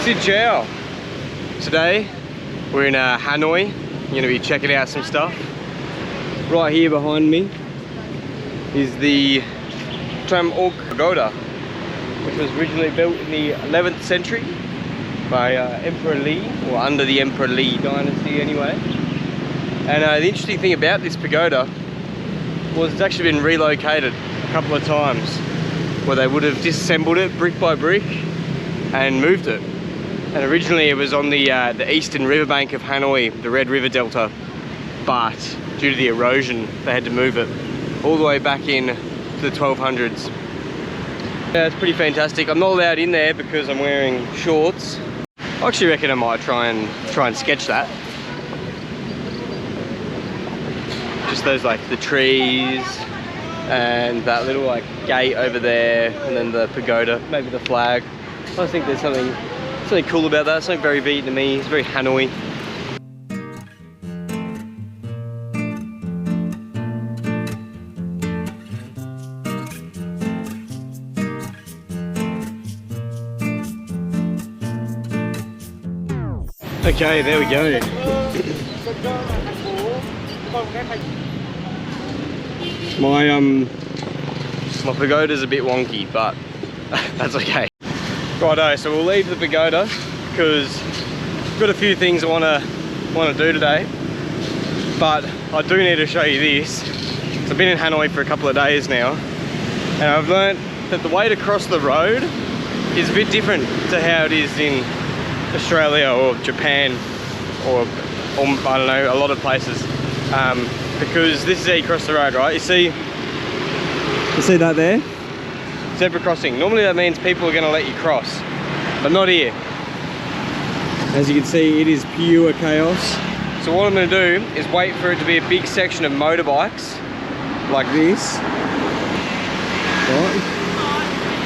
Xin chào. Today we're in Hanoi. We're going to be checking out some stuff. Right here behind me is the Tram Ork Pagoda, which was originally built in the 11th century by Emperor Li, or under the Emperor Li dynasty anyway. And the interesting thing about this pagoda was it's actually been relocated a couple of times, where they would have disassembled it brick by brick and moved it. And originally it was on the eastern riverbank of Hanoi, the Red River Delta, but due to the erosion they had to move it all the way back in to the 1200s. Yeah, it's pretty fantastic. I'm not allowed in there because I'm wearing shorts. I actually reckon I might try and sketch that. Just those, like, the trees and that little like gate over there, and then the pagoda, maybe the flag. I think there's something cool about that, something very Vietnamese, it's very Hanoi. Okay, there we go. My pagoda's a bit wonky, but that's okay. Righto, so we'll leave the pagoda because I've got a few things I want to do today, but I do need to show you this. So I've been in Hanoi for a couple of days now, and I've learned that the way to cross the road is a bit different to how it is in Australia or Japan or I don't know, a lot of places, because this is how you cross the road, right? You see that there? Zebra crossing. Normally that means people are going to let you cross, but not here. As you can see, it is pure chaos. So what I'm going to do is wait for it to be a big section of motorbikes like this, right?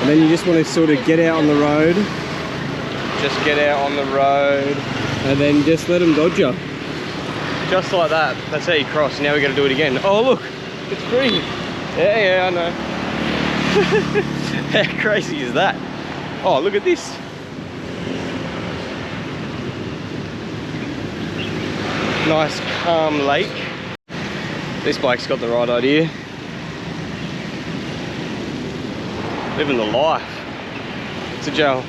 And then you just want to sort of get out on the road. Just get out on the road and then just let them dodge you. Just like that. That's how you cross. Now we got to do it again. Oh look, it's free. Yeah, I know. How crazy is that? Oh, look at this. Nice calm lake. This bloke's got the right idea. Living the life. It's a gel.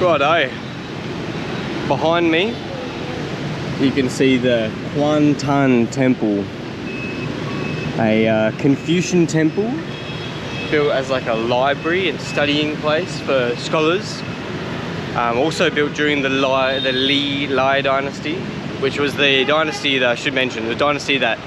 Righto. Behind me, you can see the Quan Tan Temple, a Confucian temple built as like a library and studying place for scholars. Also built during the Lai dynasty, which was the dynasty that I should mention, the dynasty that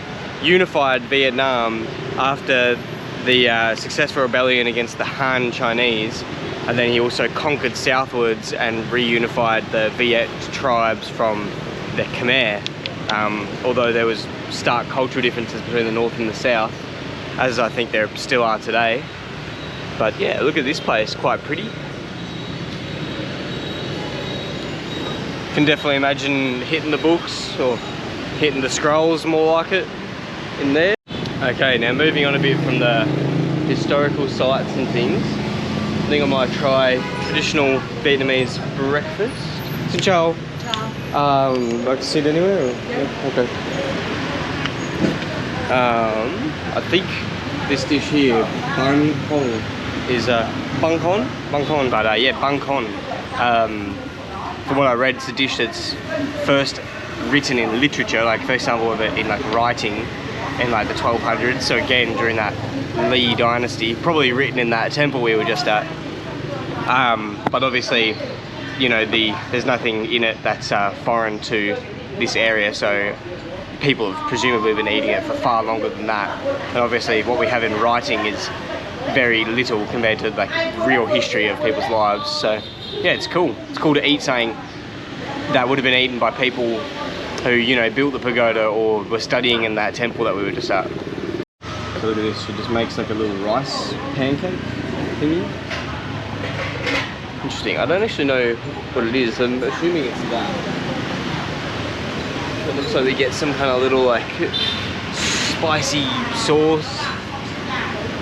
unified Vietnam after the successful rebellion against the Han Chinese. And then he also conquered southwards and reunified the Viet tribes from the Khmer. Although there was stark cultural differences between the north and the south, as I think there still are today. But yeah, look at this place, quite pretty. Can definitely imagine hitting the books, or hitting the scrolls more like it, in there. Okay, now moving on a bit from the historical sites and things, I think I might try traditional Vietnamese breakfast. Xin chào. Like to sit anywhere? Or? Yeah. Okay. I think this dish here, bang hong, is bang con, but yeah, bang con. From what I read, it's a dish that's first written in literature, like first example of it in like writing in like the 1200s. So again, during that Li dynasty, probably written in that temple we were just at. But obviously, you know, there's nothing in it that's foreign to this area, so people have presumably been eating it for far longer than that. And obviously what we have in writing is very little compared to like real history of people's lives. So yeah, it's cool. It's cool to eat something that would have been eaten by people who, you know, built the pagoda or were studying in that temple that we were just at. So look at this, she just makes like a little rice pancake thingy. Interesting. I don't actually know what it is. I'm assuming it's that. It looks like we get some kind of little like spicy sauce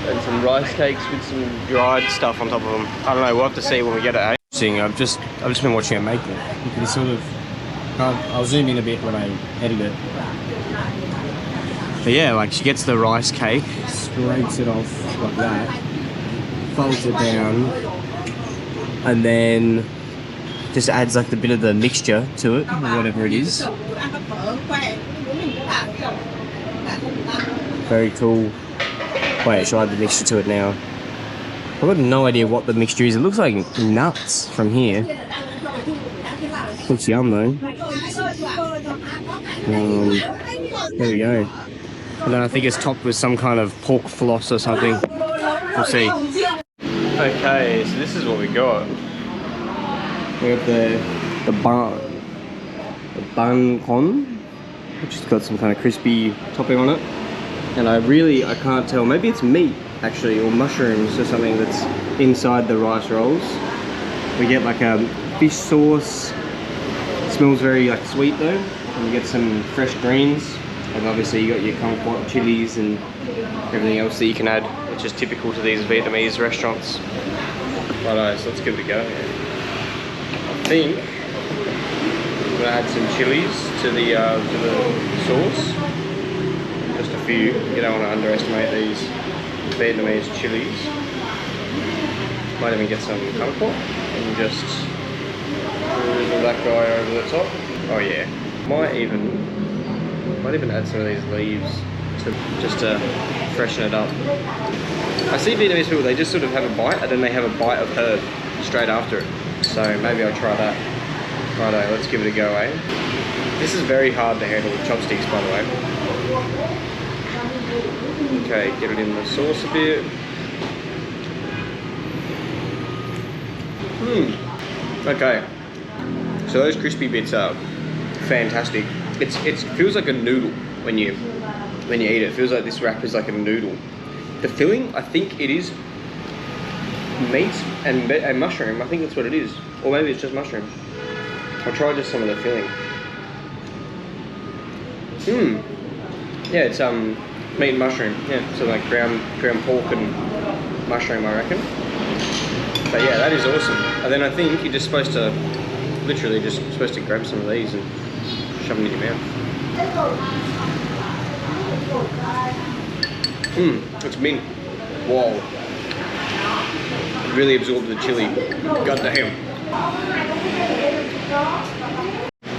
and some rice cakes with some dried stuff on top of them. I don't know, we'll have to see when we get it, eh? I've just been watching her make it. You can sort of, I'll zoom in a bit when I edit it. But yeah, like she gets the rice cake, scrapes it off like that, folds it down, and then just adds like the bit of the mixture to it, or whatever it is. Very cool. Wait, she'll add the mixture to it now. I've got no idea what the mixture is. It looks like nuts from here. Looks yum though. There we go. And then I think it's topped with some kind of pork floss or something. We'll see. Okay, so this is what we got. We got the bun con, which has got some kind of crispy topping on it. And I can't tell. Maybe it's meat actually, or mushrooms or something that's inside the rice rolls. We get like a fish sauce. It smells very like sweet though. And you get some fresh greens. And obviously you got your kumquat chilies and everything else that you can add, which is typical to these Vietnamese restaurants. Righto, so let's give it a go. I think I'm gonna add some chilies to the sauce. Just a few. You don't want to underestimate these Vietnamese chilies. Might even get some kumquat and just drizzle that guy over the top. Oh yeah. Might even add some of these leaves to freshen it up. I see Vietnamese people, they just sort of have a bite and then they have a bite of herb straight after it. So maybe I'll try that. Righto, let's give it a go, eh? This is very hard to handle with chopsticks, by the way. Okay, get it in the sauce a bit. Okay. So those crispy bits are fantastic. It feels like a noodle when you eat it. It feels like this wrap is like a noodle. The filling, I think it is meat and mushroom. I think that's what it is. Or maybe it's just mushroom. I'll try just some of the filling. Yeah, it's meat and mushroom. Yeah, so like ground pork and mushroom, I reckon. But yeah, that is awesome. And then I think you're just supposed to, literally just supposed to grab some of these and shove them in your mouth. It's mint. Whoa. It really absorbed the chili. God damn.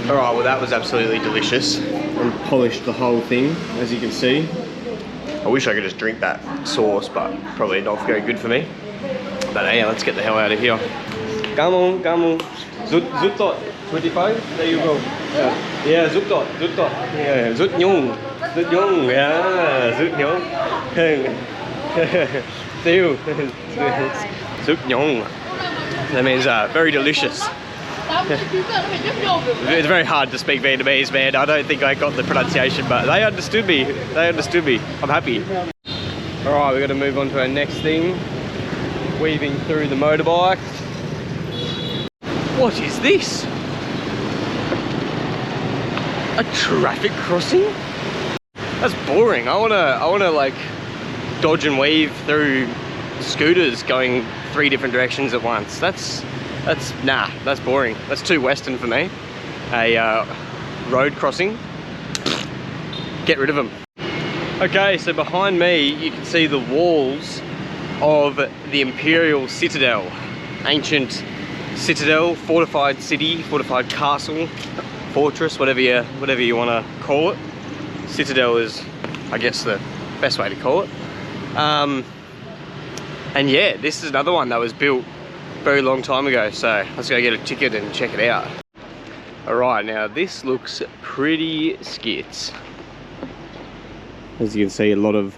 Alright, well that was absolutely delicious. And polished the whole thing, as you can see. I wish I could just drink that sauce, but probably not very good for me. But yeah, let's get the hell out of here. Come on. Zut dot, 25? There you go. Yeah, zut dot. Yeah, zut nyung. Yeah, zut nyung. Tiêu. Zut nyung. That means very delicious. It's very hard to speak Vietnamese, man. I don't think I got the pronunciation, but they understood me. I'm happy. Alright, we've got to move on to our next thing. Weaving through the motorbike. What is this? A traffic crossing? That's boring. I wanna like dodge and weave through scooters going 3 different directions at once. That's boring. That's too Western for me. A road crossing. Get rid of them. Okay, so behind me you can see the walls of the Imperial Citadel. Ancient citadel, fortified city, fortified castle, fortress, whatever you want to call it. Citadel is, I guess, the best way to call it. And yeah, this is another one that was built a very long time ago, so let's go get a ticket and check it out. Alright, now this looks pretty skits. As you can see, a lot of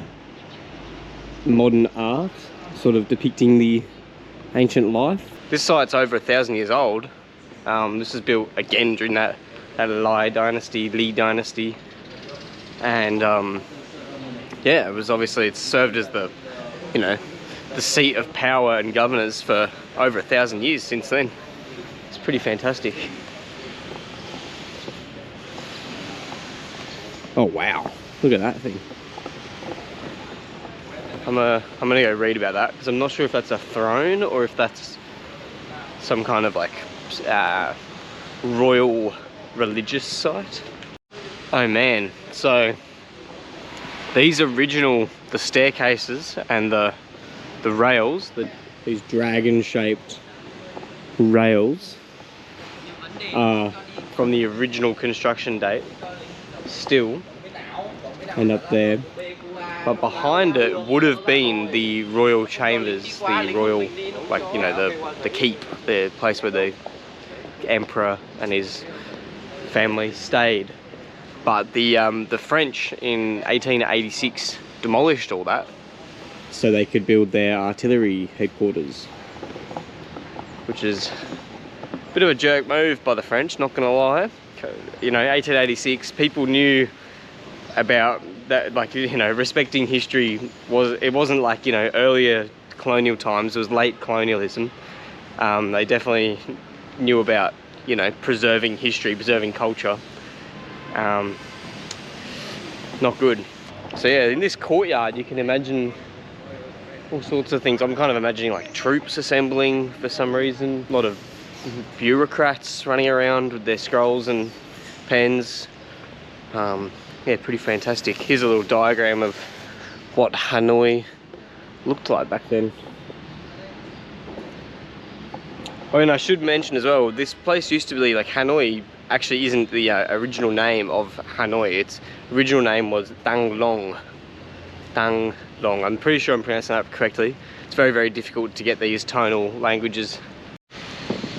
modern art sort of depicting the ancient life. This site's over 1,000 years old. This was built again during that Lee dynasty. And yeah, it was obviously, it's served as the, the seat of power and governors for over 1,000 years since then. It's pretty fantastic. Oh wow, look at that thing. I'm gonna go read about that because I'm not sure if that's a throne or if that's some kind of like royal religious site. Oh man, so these original, the staircases and the rails, these dragon shaped rails are from the original construction date still, and up there, but behind it would have been the royal chambers, the royal, like, you know, the keep, the place where the emperor and his family stayed. But the French in 1886 demolished all that so they could build their artillery headquarters, which is a bit of a jerk move by the French, not gonna lie. You know, 1886, people knew about that, like, you know, respecting history it wasn't like, you know, earlier colonial times. It was late colonialism. They definitely knew about, you know, preserving history, preserving culture. Not good. So yeah, in this courtyard you can imagine all sorts of things. I'm kind of imagining like troops assembling for some reason. A lot of bureaucrats running around with their scrolls and pens. Yeah, pretty fantastic. Here's a little diagram of what Hanoi looked like back then. Oh, and I should mention as well, this place used to be like Hanoi actually isn't the original name of Hanoi. Its original name was Dang Long. Dang Long. I'm pretty sure I'm pronouncing that correctly. It's very, very difficult to get these tonal languages.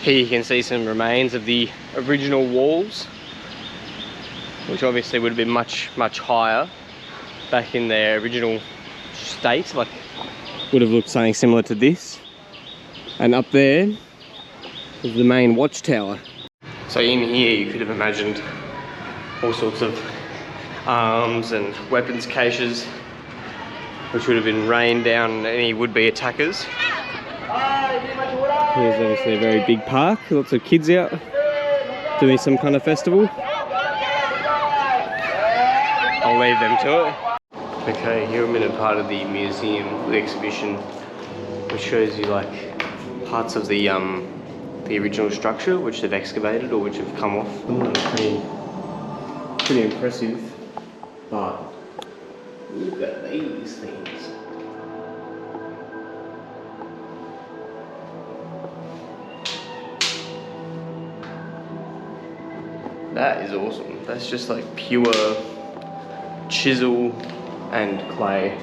Here you can see some remains of the original walls, which obviously would have been much, much higher back in their original state. Like, would have looked something similar to this. And up there is the main watchtower. So in here you could have imagined all sorts of arms and weapons caches, which would have been rained down on any would-be attackers. Here's obviously a very big park, lots of kids out doing some kind of festival. I'll leave them to it. Okay, here I'm in a part of the museum, the exhibition, which shows you like parts of the original structure which they've excavated or which have come off. Pretty impressive, but look at these things. That is awesome. That's just like pure chisel and clay.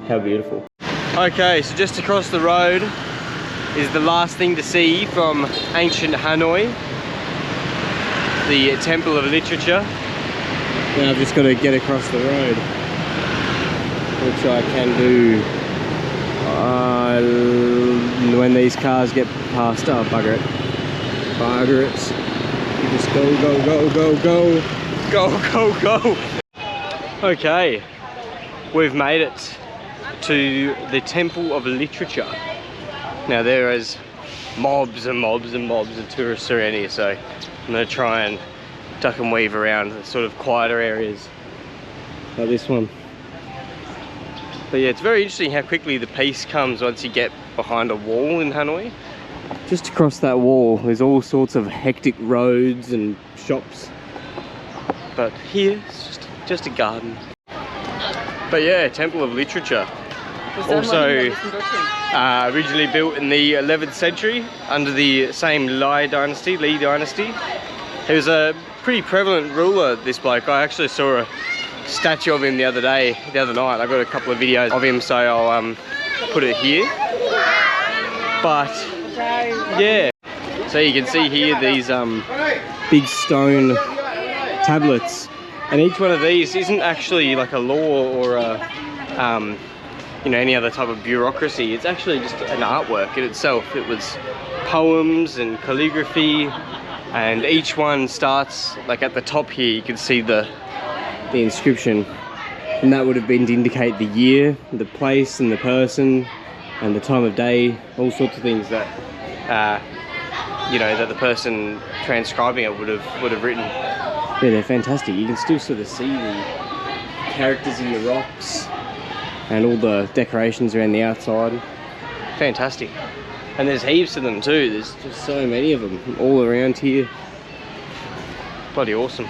How beautiful. Okay, so just across the road is the last thing to see from ancient Hanoi, the Temple of Literature. Now I've just got to get across the road, which I can do when these cars get past. Oh, bugger it. Bugger it. You just go, go, go, go, go. Go, go, go. Okay, we've made it to the Temple of Literature. Now there is mobs and mobs and mobs of tourists around here, so I'm going to try and duck and weave around the sort of quieter areas like this one. But yeah, it's very interesting how quickly the peace comes once you get behind a wall in Hanoi. Just across that wall there's all sorts of hectic roads and shops, but here it's just a garden. But yeah, Temple of Literature. Also originally built in the 11th century under the same Li dynasty. He was a pretty prevalent ruler, this bloke. I actually saw a statue of him the other night. I got a couple of videos of him, so I'll put it here. But yeah, so you can see here these big stone tablets, and each one of these isn't actually like a law or a you know, any other type of bureaucracy. It's actually just an artwork in itself. It was poems and calligraphy, and each one starts like at the top here. You can see the inscription, and that would have been to indicate the year, the place, and the person, and the time of day. All sorts of things that you know, that the person transcribing it would have written. Yeah, they're fantastic. You can still sort of see the characters in the rocks and all the decorations around the outside. Fantastic. And there's heaps of them too. There's just so many of them all around here. Bloody awesome.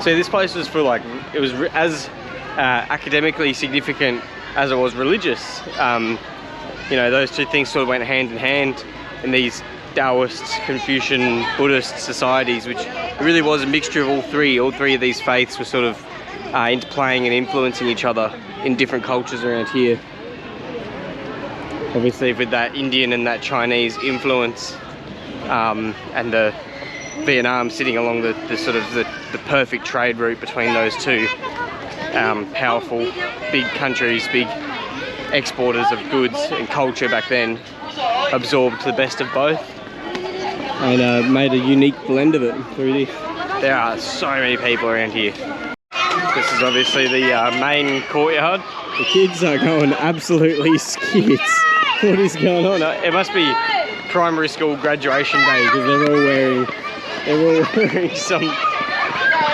See, this place was for like, it was as academically significant as it was religious. You know, those two things sort of went hand in hand in these Taoist, Confucian, Buddhist societies, which really was a mixture of all three. All three of these faiths were sort of interplaying and influencing each other in different cultures around here. Obviously with that Indian and that Chinese influence, and the Vietnam sitting along the sort of the perfect trade route between those two powerful big countries, big exporters of goods and culture back then, absorbed the best of both and made a unique blend of it through this. There are so many people around here. This is obviously the main courtyard. The kids are going absolutely skits. What is going on? It must be primary school graduation day because they're all wearing some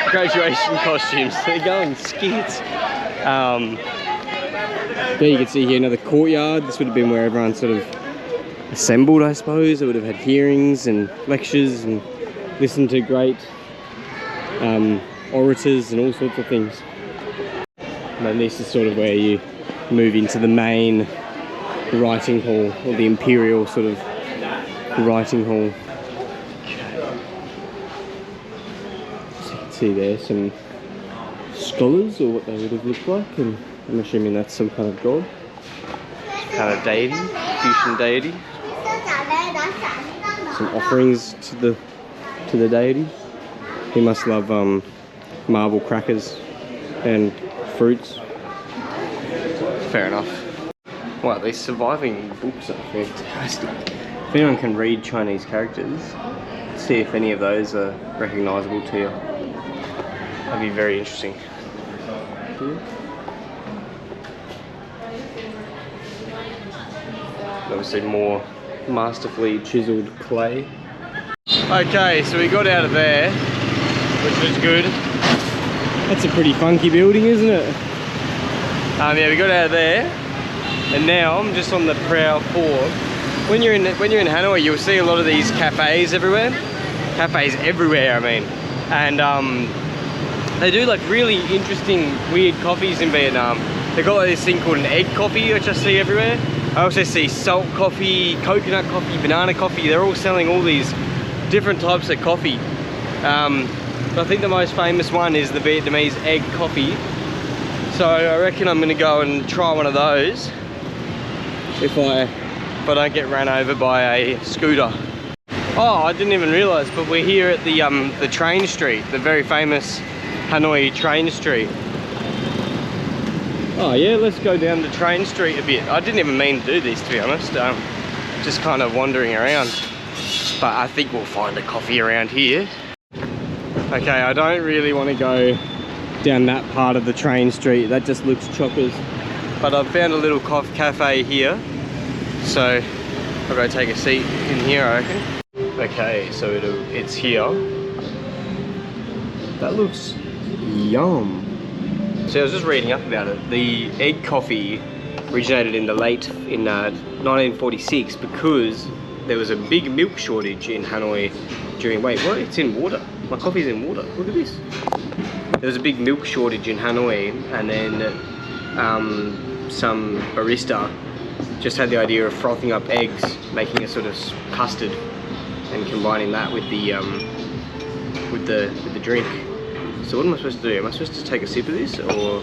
graduation costumes. They're going skits. There you can see here another courtyard. This would have been where everyone sort of assembled, I suppose. They would have had hearings and lectures and listened to great orators and all sorts of things. And then this is sort of where you move into the main writing hall, or the imperial sort of writing hall. So you can see there some scholars, or what they would have looked like, and I'm assuming that's some kind of god, kind of deity, Confucian deity. Some offerings to the deity. He must love marble crackers and fruits. Fair enough. Wow, these surviving books are fantastic. If anyone can read Chinese characters, see if any of those are recognisable to you. That'd be very interesting. Obviously more masterfully chiselled clay. Okay, so we got out of there, which was good. That's a pretty funky building, isn't it? Yeah, we got out of there, and now I'm just on the prowl for. When you're in Hanoi, you'll see a lot of these cafes everywhere. Cafes everywhere, I mean, and they do like really interesting, weird coffees in Vietnam. They've got like this thing called an egg coffee, which I see everywhere. I also see salt coffee, coconut coffee, banana coffee. They're all selling all these different types of coffee. But I think the most famous one is the Vietnamese egg coffee. So I reckon I'm gonna go and try one of those if I don't get ran over by a scooter. Oh, I didn't even realise, but we're here at the train street, the very famous Hanoi train street. Oh yeah, let's go down the train street a bit. I didn't even mean to do this, to be honest. Just kind of wandering around. But I think we'll find a coffee around here. Okay, I don't really want to go down that part of the train street. That just looks choppers. But I've found a little cafe here. So I'll go take a seat in here, I reckon. Okay, so it's here. That looks yum. So I was just reading up about it. The egg coffee originated in 1946 because there was a big milk shortage in Hanoi during, wait, what? It's in water. My coffee's in water. Look at this. There was a big milk shortage in Hanoi, and then some barista just had the idea of frothing up eggs, making a sort of custard, and combining that with the drink. So what am I supposed to do? Am I supposed to take a sip of this, or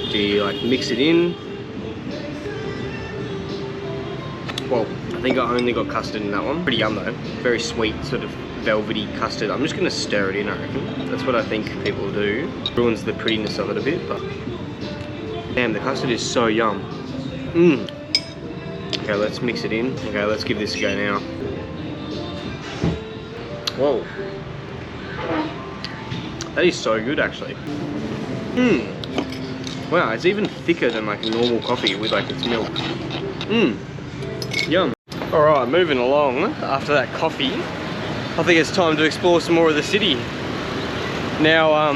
do you like mix it in? Well, I think I only got custard in that one. Pretty yum though. Very sweet, sort of velvety custard. I'm just gonna stir it in, I reckon. That's what I think people do. Ruins the prettiness of it a bit, but damn, the custard is so yum. Mmm. Okay, let's mix it in. Okay, let's give this a go now. Whoa. That is so good, actually. Mmm. Wow, it's even thicker than like a normal coffee with like its milk. Mmm. Yum. Alright, moving along after that coffee. I think it's time to explore some more of the city. Now,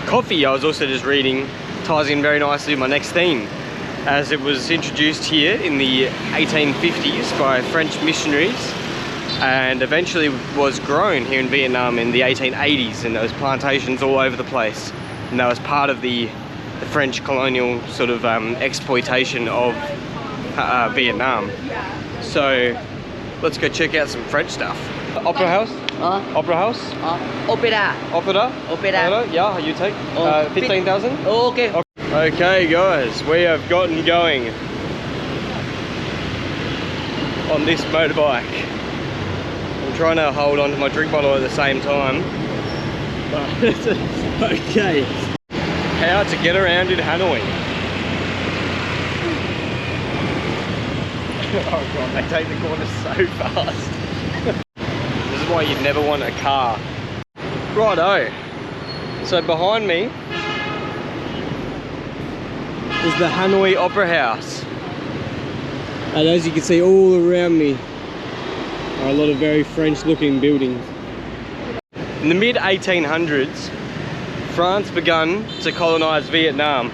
coffee, I was also just reading, ties in very nicely with my next theme. as it was introduced here in the 1850s by French missionaries, and eventually was grown here in Vietnam in the 1880s, and there was plantations all over the place, and that was part of the French colonial sort of exploitation of Vietnam. So let's go check out some French stuff. Opera house? Opera house? Opera. Opera? Opera. Yeah, you take 15,000? Oh, okay. Okay guys, we have gotten going on this motorbike. I'm trying to hold on to my drink bottle at the same time. But okay. How to get around in Hanoi. Oh god, they take the corners so fast. This is why you'd never want a car. Righto. So behind me is the Hanoi Opera House. And as you can see all around me are a lot of very French looking buildings. In the mid 1800s, France began to colonize Vietnam.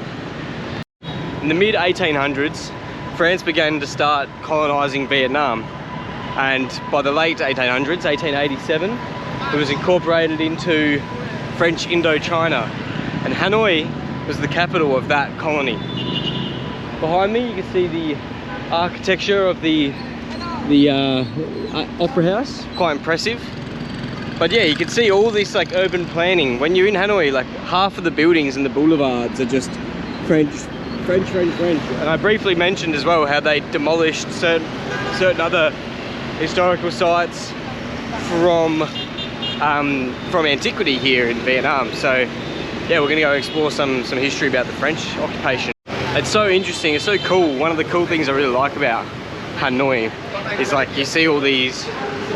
In the mid 1800s, France began to start colonizing Vietnam. And by the late 1800s, 1887, it was incorporated into French Indochina. And Hanoi was the capital of that colony. Behind me you can see the architecture of the opera house, quite impressive. But yeah, you can see all this like urban planning. When you're in Hanoi, like half of the buildings and the boulevards are just French. And I briefly mentioned as well how they demolished certain other historical sites from antiquity here in Vietnam. So yeah, we're gonna go explore some history about the French occupation. It's so interesting, it's so cool. One of the cool things I really like about Hanoi is like you see all these,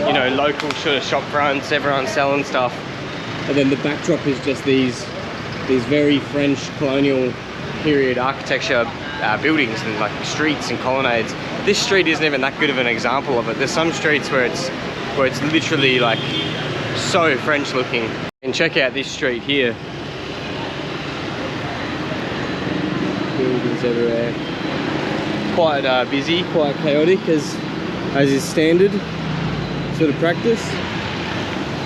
you know, local sort of shop fronts, everyone selling stuff. And then the backdrop is just these very French colonial period architecture buildings and like streets and colonnades. This street isn't even that good of an example of it. There's some streets where it's literally like so French looking. And check out this street here. Buildings everywhere. Quite busy, quite chaotic as is standard sort of practice.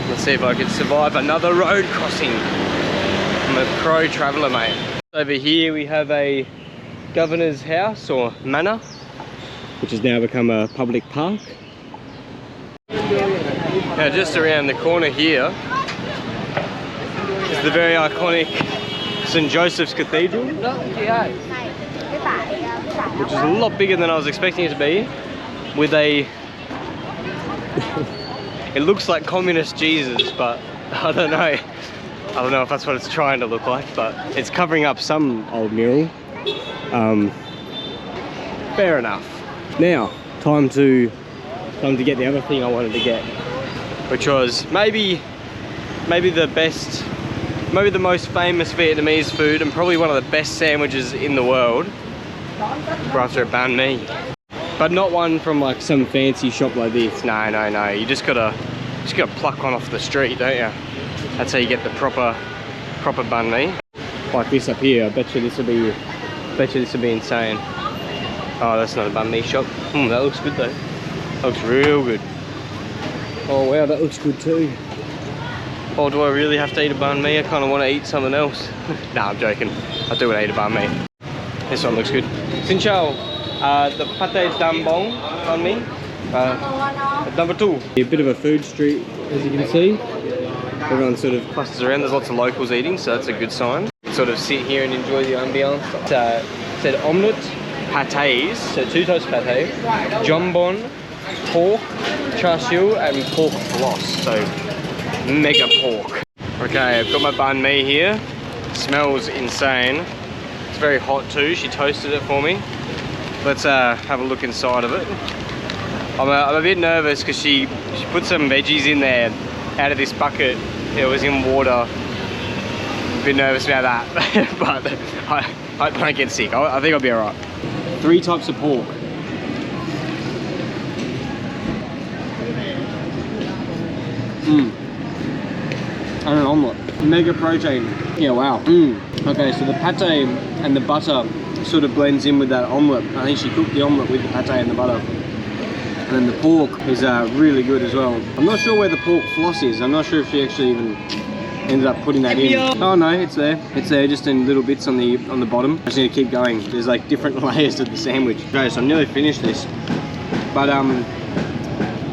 Let's see if I can survive another road crossing. I'm a pro traveller, mate. Over here we have a governor's house or manor, which has now become a public park. Now just around the corner here is the very iconic St. Joseph's Cathedral, which is a lot bigger than I was expecting it to be, with a it looks like communist Jesus, but I don't know if that's what it's trying to look like, but it's covering up some old mural. Fair enough. Now time to get the other thing I wanted to get, which was maybe the most famous Vietnamese food and probably one of the best sandwiches in the world. We're after a banh mi, but not one from like some fancy shop like this. No. You just gotta pluck one off the street, don't you? That's how you get the proper banh mi. Like this up here. I bet you this will be insane. Oh, that's not a banh mi shop. That looks good though. That looks real good. Oh wow, that looks good too. Oh, do I really have to eat a banh mi? I kind of want to eat something else. Nah, I'm joking. I do want to eat a banh mi. This one looks good. Xin chào. The pate dam bong banh mi. Number 2. A bit of a food street, as you can see. Everyone sort of clusters around. There's lots of locals eating, so that's a good sign. Sort of sit here and enjoy the ambience. It said omelette, pâtés, so 2 toast pâté, jambon, pork, char siu, and pork floss. So mega pork. Okay, I've got my banh mi here. Smells insane. It's very hot too. She toasted it for me. Let's have a look inside of it. I'm a bit nervous because she put some veggies in there out of this bucket. It was in water. I'm a bit nervous about that, but I don't get sick. I think I'll be alright. 3 types of pork. And an omelette. Mega protein. Yeah, wow. Okay, so the pate and the butter sort of blends in with that omelette. I think she cooked the omelette with the pate and the butter. And then the pork is really good as well. I'm not sure where the pork floss is. I'm not sure if she actually even ended up putting that in. Oh no, it's there. It's there just in little bits on the bottom. I just need to keep going. There's like different layers to the sandwich. Okay, so I'm nearly finished this. But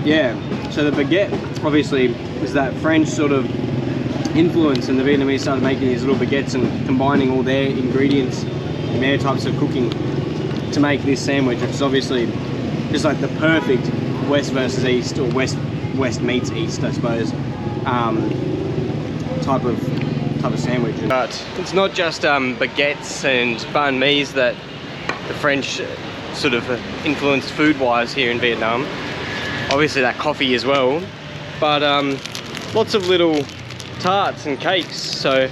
yeah, so the baguette obviously is that French sort of influence, and the Vietnamese started making these little baguettes and combining all their ingredients and their types of cooking to make this sandwich, which is obviously just like the perfect West versus East, or West meets East, I suppose, type of sandwich. But it's not just baguettes and banh mi's that the French sort of influenced food-wise here in Vietnam. Obviously that coffee as well, but lots of little tarts and cakes. So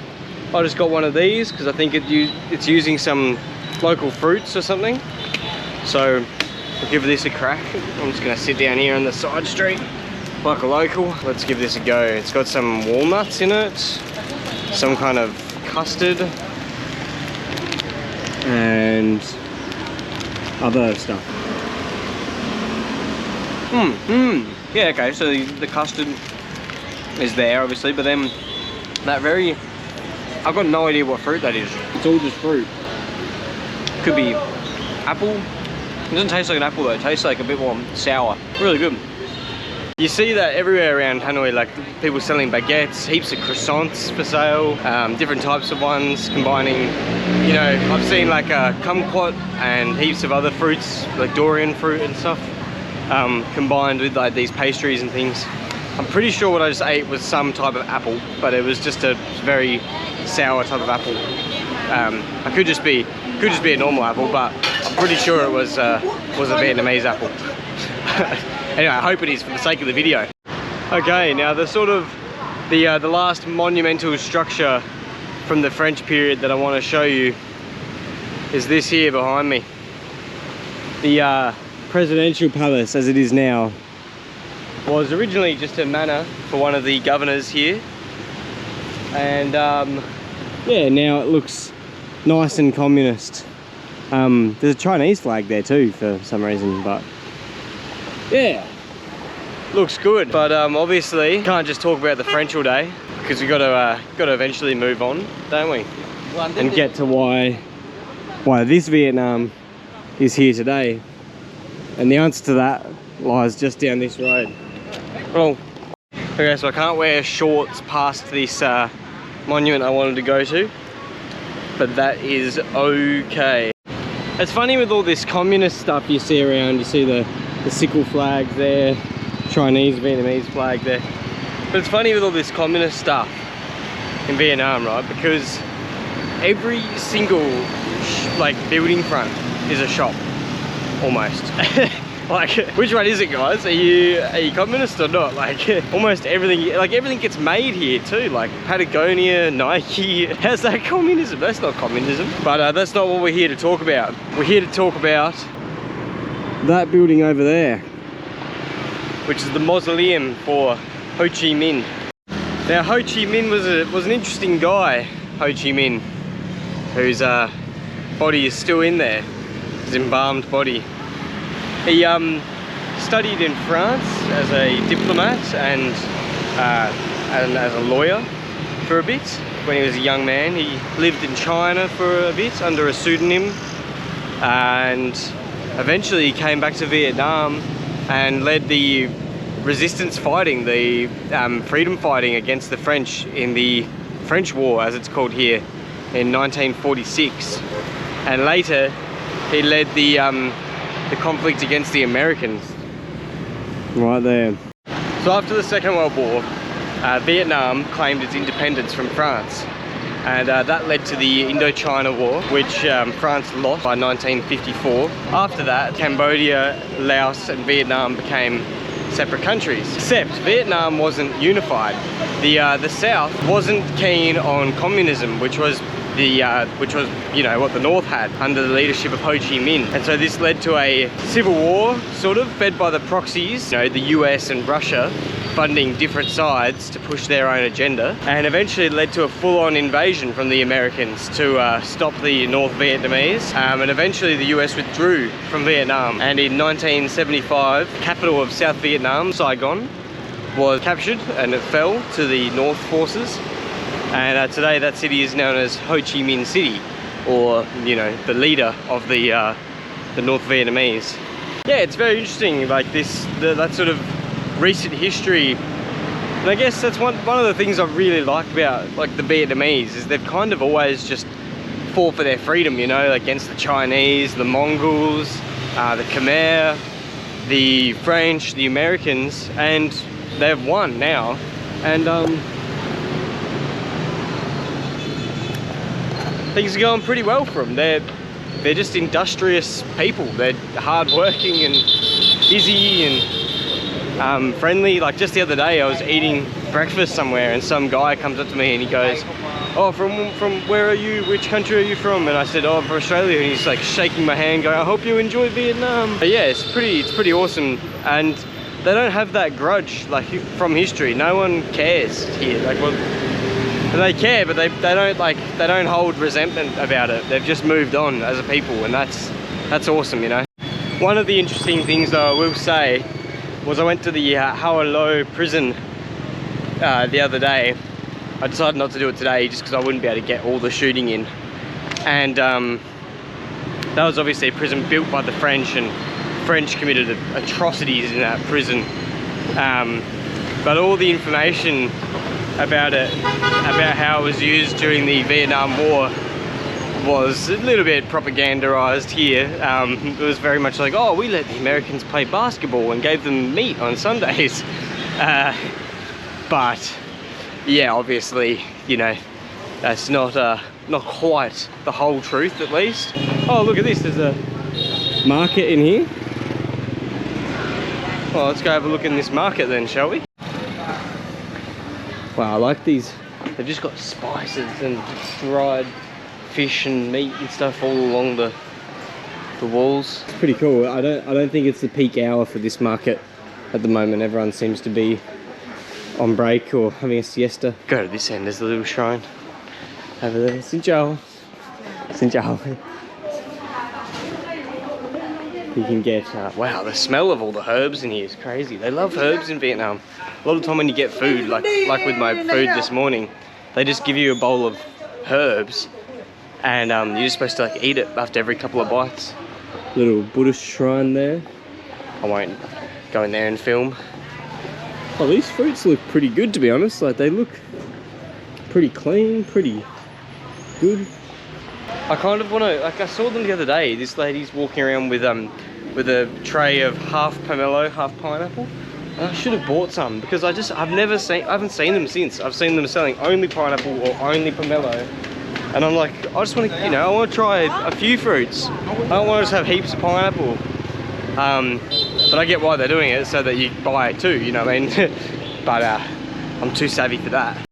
I just got one of these because I think it's using some local fruits or something. So I'll give this a crack. I'm just gonna sit down here on the side street like a local. Let's give this a go. It's got some walnuts in it, some kind of custard, and other stuff. Yeah, okay, so the custard is there obviously, but then that I've got no idea what fruit that is. It's all just fruit. Could be apple. It doesn't taste like an apple though, it tastes like a bit more sour. Really good. You see that everywhere around Hanoi, like people selling baguettes, heaps of croissants for sale, different types of ones combining, you know, I've seen like a kumquat and heaps of other fruits, like durian fruit and stuff, combined with like these pastries and things. I'm pretty sure what I just ate was some type of apple, but it was just a very sour type of apple. It could just be a normal apple, but I'm pretty sure it was a Vietnamese apple. Anyway, I hope it is for the sake of the video. Okay, now the sort of the last monumental structure from the French period that I want to show you is this here behind me. The presidential palace, as it is now, was originally just a manor for one of the governors here, and yeah, now it looks nice and communist. There's a Chinese flag there too for some reason, but yeah, looks good. But obviously can't just talk about the French all day, because we got to eventually move on, don't we? And get to why this Vietnam is here today. And the answer to that lies just down this road. Well, okay, so I can't wear shorts past this monument I wanted to go to, but that is okay. It's funny with all this communist stuff you see around. You see the sickle flag there, Chinese, Vietnamese flag there. But it's funny with all this communist stuff in Vietnam, right? Because every single like building front is a shop, almost. Like, which one is it, guys? Are you communist or not? Like, almost everything gets made here too. Like Patagonia, Nike. How's that communism? That's not communism. But that's not what we're here to talk about. We're here to talk about that building over there, which is the mausoleum for Ho Chi Minh. Now, Ho Chi Minh was an interesting guy. Ho Chi Minh, whose body is still in there, his embalmed body. He studied in France as a diplomat and as a lawyer for a bit when he was a young man. He lived in China for a bit under a pseudonym, and eventually he came back to Vietnam and led the resistance fighting, the freedom fighting against the French in the French War, as it's called here, in 1946. And later he led the conflict against the Americans. Right there. So after the Second World War, Vietnam claimed its independence from France, and that led to the Indochina War, which France lost by 1954. After that, Cambodia, Laos and Vietnam became separate countries. Except Vietnam wasn't unified. The South wasn't keen on communism, which was you know, what the North had under the leadership of Ho Chi Minh. And so this led to a civil war, sort of, fed by the proxies, you know, the US and Russia, funding different sides to push their own agenda, and eventually it led to a full-on invasion from the Americans to stop the North Vietnamese, and eventually the US withdrew from Vietnam. And in 1975, capital of South Vietnam, Saigon, was captured and it fell to the North forces, and today that city is known as Ho Chi Minh City, or you know, the leader of the North Vietnamese. Yeah, it's very interesting, like that sort of recent history. And I guess that's one of the things I really like about like the Vietnamese is they've kind of always just fought for their freedom, you know, against the Chinese, the Mongols, the Khmer, the French, the Americans, and they've won now. And things are going pretty well for them. They're just industrious people. They're hardworking and busy and friendly. Like just the other day I was eating breakfast somewhere and some guy comes up to me and he goes, "Oh, from where are you? Which country are you from?" And I said, "Oh, I'm from Australia." And he's like shaking my hand going, "I hope you enjoy Vietnam." But yeah, it's pretty awesome, and they don't have that grudge like from history. No one cares here. Like, well, they care, but they don't hold resentment about it. They've just moved on as a people, and that's awesome, you know. One of the interesting things though I will say was I went to the Hanoi prison the other day. I decided not to do it today just because I wouldn't be able to get all the shooting in, and that was obviously a prison built by the French, and French committed atrocities in that prison, but all the information about it, about how it was used during the Vietnam War, was a little bit propagandized here. It was very much like, oh, we let the Americans play basketball and gave them meat on Sundays. But yeah, obviously, you know, that's not quite the whole truth, at least. Oh, look at this, there's a market in here. Well, let's go have a look in this market then, shall we? Wow, I like these. They've just got spices and dried fish and meat and stuff all along the walls. It's pretty cool. I don't think it's the peak hour for this market at the moment. Everyone seems to be on break or having a siesta. Go to this end, there's a little shrine over there. Xin chào. Xin chào. You can get, wow, the smell of all the herbs in here is crazy. They love herbs in Vietnam. A lot of the time when you get food, like with my food this morning, they just give you a bowl of herbs, and you're just supposed to like eat it after every couple of bites. Little Buddhist shrine there. I won't go in there and film. Oh, these fruits look pretty good, to be honest. Like, they look pretty clean, pretty good. I kind of want to, like, I saw them the other day. This lady's walking around with a tray of half pomelo, half pineapple. And I should have bought some because I haven't seen them since. I've seen them selling only pineapple or only pomelo. And I'm like, I just want to, you know, I want to try a few fruits. I don't want to just have heaps of pineapple. But I get why they're doing it, so that you buy it too, you know what I mean? But I'm too savvy for that.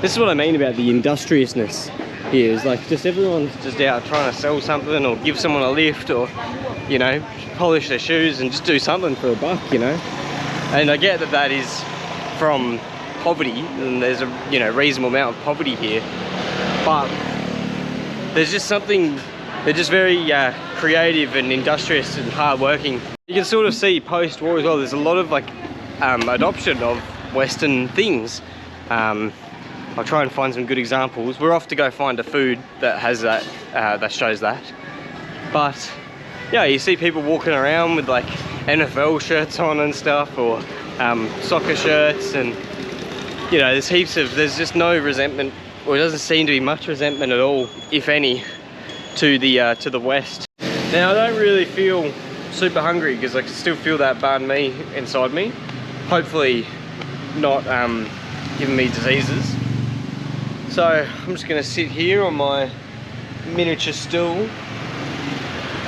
This is what I mean about the industriousness here. Is like just everyone's just out trying to sell something or give someone a lift, or, you know, polish their shoes and just do something for a buck, you know? And I get that is from poverty, and there's a, you know, reasonable amount of poverty here, but there's just something, they're just very creative and industrious and hardworking. You can sort of see post-war as well, there's a lot of like adoption of Western things. I'll try and find some good examples. We're off to go find a food that has that, that shows that. But yeah, you see people walking around with like NFL shirts on and stuff, or soccer shirts, and you know, there's just no resentment, or it doesn't seem to be much resentment at all, if any, to the West. Now, I don't really feel super hungry because I can still feel that banh mi inside me. Hopefully not giving me diseases. So I'm just gonna sit here on my miniature stool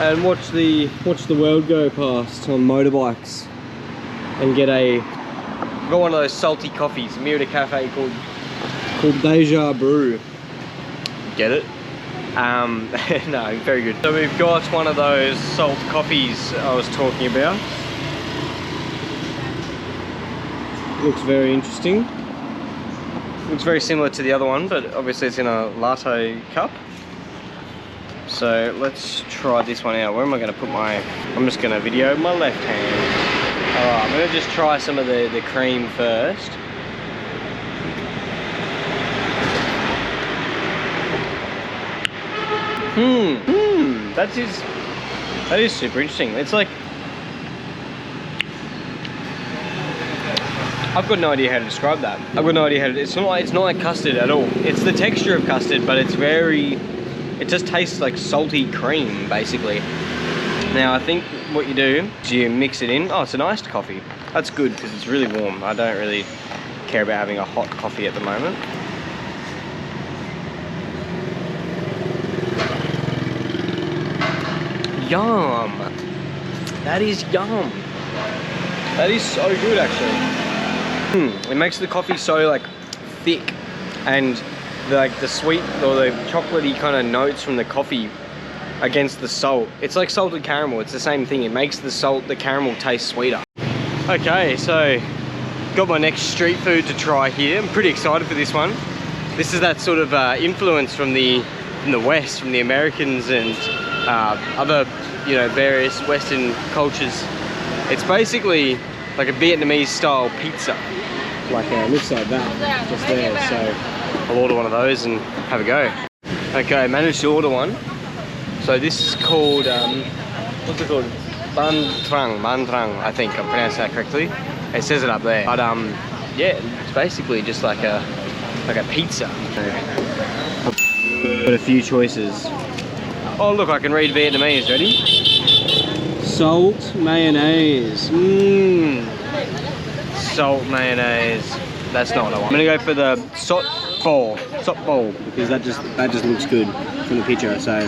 and watch the world go past on motorbikes, and got one of those salty coffees, Mirror Cafe called Deja Brew. Get it? No, very good. So we've got one of those salt coffees I was talking about. Looks very interesting. Looks very similar to the other one, but obviously it's in a latte cup. So let's try this one out. Where am I going to put my... I'm just going to video my left hand. Alright, I'm going to just try some of the cream first. That is super interesting. It's like... I've got no idea how to describe that. I've got no idea how to... It's not like custard at all. It's the texture of custard, but it's very... It just tastes like salty cream, basically. Now, I think what you do is you mix it in. Oh, it's an iced coffee. That's good because it's really warm. I don't really care about having a hot coffee at the moment. Yum! That is yum. That is so good, actually. It makes the coffee so like thick, and the sweet or the chocolatey kind of notes from the coffee against the salt. It's like salted caramel. It's the same thing. It makes the caramel taste sweeter. Okay, so got my next street food to try here. I'm pretty excited for this one. This is that sort of influence from the West, from the Americans and other, you know, various Western cultures. It's basically like a Vietnamese style pizza. Like looks like that, just there. So I'll order one of those and have a go. Okay, managed to order one. So this is called, what's it called? Ban Trang, I think I'm pronouncing that correctly. It says it up there. But yeah, it's basically just like a pizza. Got a few choices. Oh look, I can read Vietnamese. Ready? Salt mayonnaise. Salt mayonnaise. That's not what I want. I'm gonna go for the sot bol, because that just looks good from the picture. So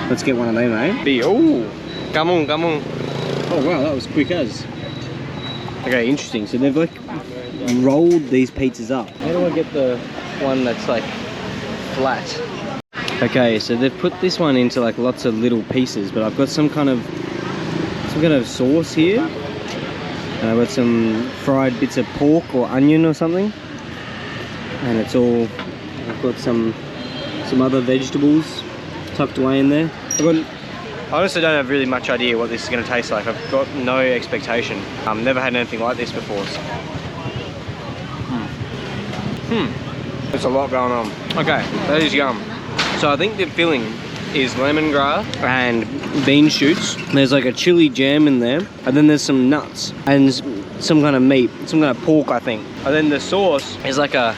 let's get one of them, eh? Oh, come on. Oh wow, that was quick as. Okay, interesting. So they've like rolled these pizzas up. How do I get the one that's like flat? Okay, so they've put this one into like lots of little pieces, but I've got some kind of sauce here. And I've got some fried bits of pork or onion or something. And it's all, I've got some other vegetables tucked away in there. I honestly don't have really much idea what this is going to taste like. I've got no expectation. I've never had anything like this before. So. There's a lot going on. Okay, that is yum. So I think the filling is lemongrass and bean shoots. There's like a chili jam in there, and then there's some nuts and some kind of meat, some kind of pork, I think. And then the sauce is like yeah,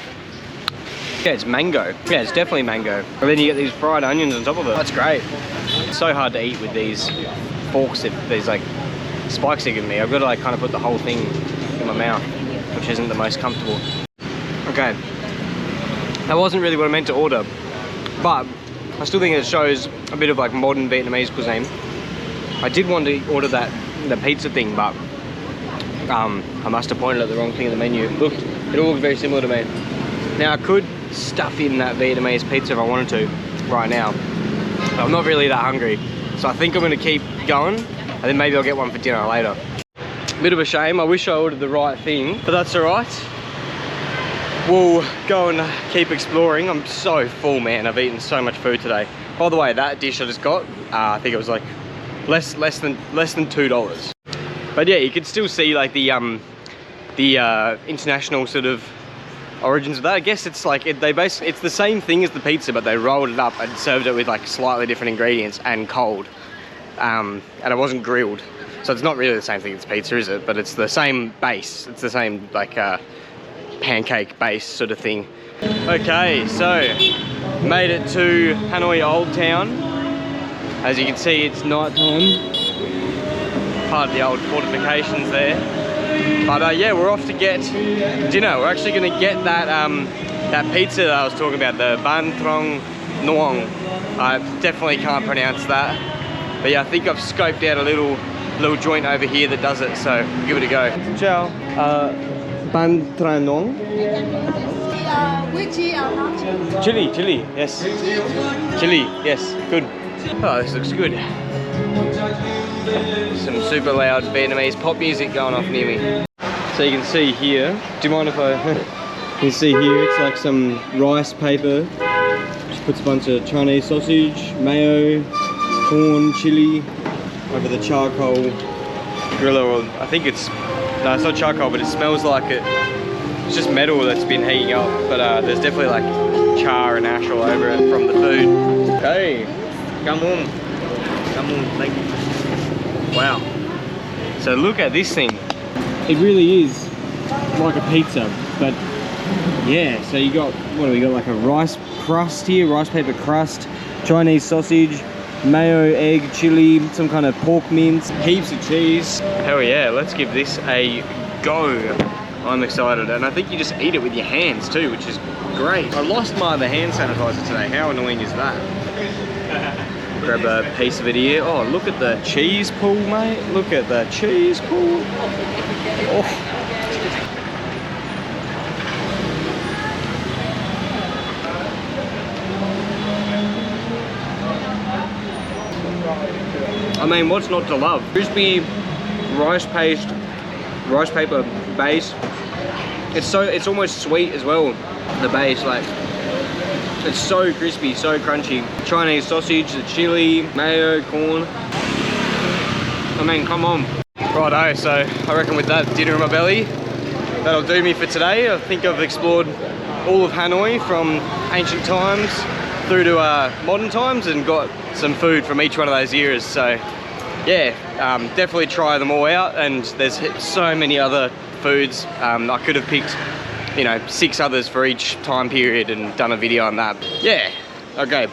it's mango. Yeah, it's definitely mango. And then you get these fried onions on top of it. That's great. It's so hard to eat with these forks, these like spikes they give me. I've got to like kind of put the whole thing in my mouth, which isn't the most comfortable. Okay, that wasn't really what I meant to order, but I still think it shows a bit of like modern Vietnamese cuisine. I did want to order the pizza thing, but I must have pointed at the wrong thing in the menu. It all looked very similar to me. Now I could stuff in that Vietnamese pizza if I wanted to right now, but I'm not really that hungry. So I think I'm gonna keep going, and then maybe I'll get one for dinner later. Bit of a shame, I wish I ordered the right thing, but that's all right. We'll go and keep exploring. I'm so full, man. I've eaten so much food today. By the way, that dish I just got, I think it was like less than $2. But yeah, you could still see like the international sort of origins of that. I guess it's like it's the same thing as the pizza, but they rolled it up and served it with like slightly different ingredients and cold, and it wasn't grilled. So it's not really the same thing as pizza, is it? But it's the same base. It's the same like pancake base sort of thing. Okay, so made it to Hanoi Old Town. As you can see, it's night time. Part of the old fortifications there. But yeah, we're off to get dinner. We're actually going to get that pizza that I was talking about, the Ban Trong Nuong. I definitely can't pronounce that. But yeah, I think I've scoped out a little joint over here that does it, so we'll give it a go. Ciao. Ban Trang Nuong. Chili, yes. Chili, yes, good. Oh, this looks good. Some super loud Vietnamese pop music going off near me. So you can see here, do you mind if I, you can see here it's like some rice paper. Just puts a bunch of Chinese sausage, mayo, corn, chili over the charcoal griller, or I think it's, no, it's not charcoal, but it smells like it. It's just metal that's been heating up, but there's definitely like char and ash all over it from the food. Hey, come on, thank you. Wow. So look at this thing. It really is like a pizza, but yeah. So you got, what do we got? Like a rice crust here, rice paper crust, Chinese sausage, mayo, egg, chili, some kind of pork mince, heaps of cheese. Hell yeah, let's give this a go. I'm excited, and I think you just eat it with your hands too, which is great. I lost my other hand sanitizer today. How annoying is that? Grab a piece of it here. Oh, look at the cheese pool, mate. Look at the cheese pool. Oh. I mean, what's not to love? Crispy rice paper base. It's almost sweet as well. The base, like, it's so crispy, so crunchy. Chinese sausage, the chili, mayo, corn. I mean, come on. Righto, so I reckon with that dinner in my belly, that'll do me for today. I think I've explored all of Hanoi from ancient times through to modern times and got some food from each one of those eras. So yeah, definitely try them all out, and there's so many other foods. I could have picked, you know, 6 others for each time period and done a video on that. Yeah, okay.